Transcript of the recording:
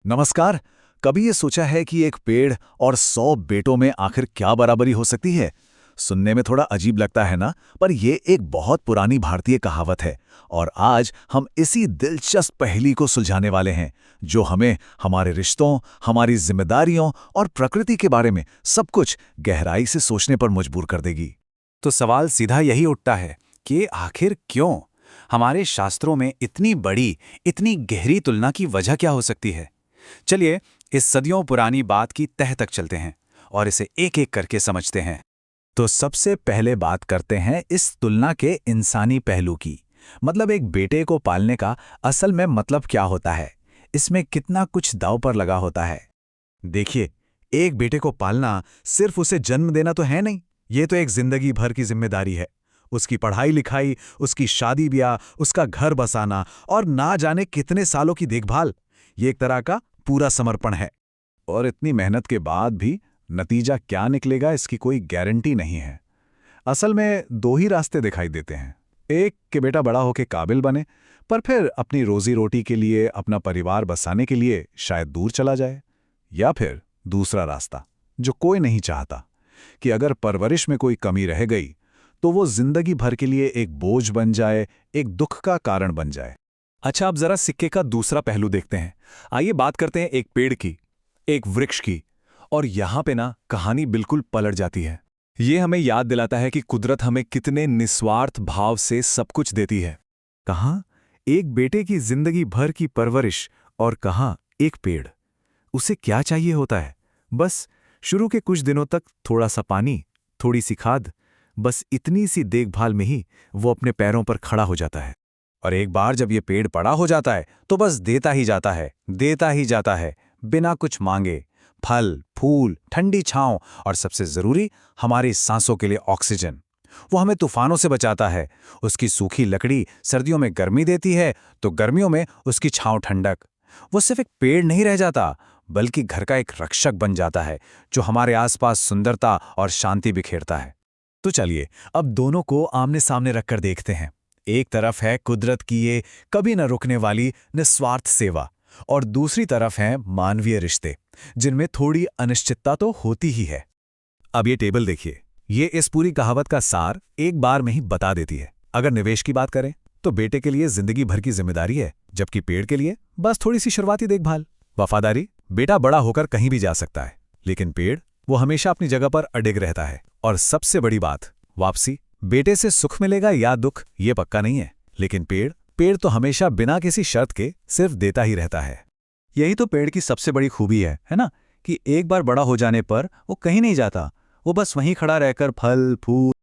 नमस्कार। कभी ये सोचा है कि एक पेड़ और 100 बेटों में आखिर क्या बराबरी हो सकती है? सुनने में थोड़ा अजीब लगता है ना, पर ये एक बहुत पुरानी भारतीय कहावत है और आज हम इसी दिलचस्प पहेली को सुलझाने वाले हैं, जो हमें हमारे रिश्तों, हमारी जिम्मेदारियों और प्रकृति के बारे में सब कुछ गहराई से सोचने पर मजबूर कर देगी। तो सवाल सीधा यही उठता है कि आखिर क्यों हमारे शास्त्रों में इतनी बड़ी, इतनी गहरी तुलना की वजह क्या हो सकती है। चलिए इस सदियों पुरानी बात की तह तक चलते हैं और इसे एक एक करके समझते हैं। तो सबसे पहले बात करते हैं इस तुलना के इंसानी पहलू की। मतलब एक बेटे को पालने का असल में मतलब क्या होता है, इसमें कितना कुछ दांव पर लगा होता है। देखिए, एक बेटे को पालना सिर्फ उसे जन्म देना तो है नहीं, ये तो एक जिंदगी भर की जिम्मेदारी है। उसकी पढ़ाई लिखाई, उसकी शादी ब्याह, उसका घर बसाना और ना जाने कितने सालों की देखभाल, ये एक तरह का पूरा समर्पण है। और इतनी मेहनत के बाद भी नतीजा क्या निकलेगा, इसकी कोई गारंटी नहीं है। असल में दो ही रास्ते दिखाई देते हैं। एक कि बेटा बड़ा होकर काबिल बने, पर फिर अपनी रोजी रोटी के लिए, अपना परिवार बसाने के लिए शायद दूर चला जाए। या फिर दूसरा रास्ता, जो कोई नहीं चाहता, कि अगर परवरिश में कोई कमी रह गई तो वो जिंदगी भर के लिए एक बोझ बन जाए, एक दुख का कारण बन जाए। अच्छा, अब जरा सिक्के का दूसरा पहलू देखते हैं। आइए बात करते हैं एक पेड़ की, एक वृक्ष की। और यहां पे ना कहानी बिल्कुल पलट जाती है। ये हमें याद दिलाता है कि कुदरत हमें कितने निस्वार्थ भाव से सब कुछ देती है। कहाँ एक बेटे की जिंदगी भर की परवरिश और कहाँ एक पेड़। उसे क्या चाहिए होता है? बस शुरू के कुछ दिनों तक थोड़ा सा पानी, थोड़ी सी खाद, बस इतनी सी देखभाल में ही वो अपने पैरों पर खड़ा हो जाता है। और एक बार जब ये पेड़ बड़ा हो जाता है तो बस देता ही जाता है, देता ही जाता है, बिना कुछ मांगे। फल, फूल, ठंडी छांव और सबसे जरूरी, हमारी सांसों के लिए ऑक्सीजन। वो हमें तूफानों से बचाता है। उसकी सूखी लकड़ी सर्दियों में गर्मी देती है, तो गर्मियों में उसकी छांव ठंडक। वो सिर्फ एक पेड़ नहीं रह जाता, बल्कि घर का एक रक्षक बन जाता है, जो हमारे आसपास सुंदरता और शांति बिखेरता है। तो चलिए अब दोनों को आमने सामने रखकर देखते हैं। एक तरफ है कुदरत की ये कभी न रुकने वाली निस्वार्थ सेवा, और दूसरी तरफ हैं मानवीय रिश्ते, जिनमें थोड़ी अनिश्चितता तो होती ही है। अब ये टेबल देखिए, ये इस पूरी कहावत का सार एक बार में ही बता देती है। अगर निवेश की बात करें तो बेटे के लिए जिंदगी भर की जिम्मेदारी है, जबकि पेड़ के लिए बस थोड़ी सी शुरुआती देखभाल। वफादारी, बेटा बड़ा होकर कहीं भी जा सकता है, लेकिन पेड़ वो हमेशा अपनी जगह पर अडिग रहता है। और सबसे बड़ी बात, वापसी। बेटे से सुख मिलेगा या दुख ये पक्का नहीं है, लेकिन पेड़ पेड़ तो हमेशा बिना किसी शर्त के सिर्फ देता ही रहता है। यही तो पेड़ की सबसे बड़ी खूबी है ना, कि एक बार बड़ा हो जाने पर वो कहीं नहीं जाता। वो बस वहीं खड़ा रहकर फल, फूल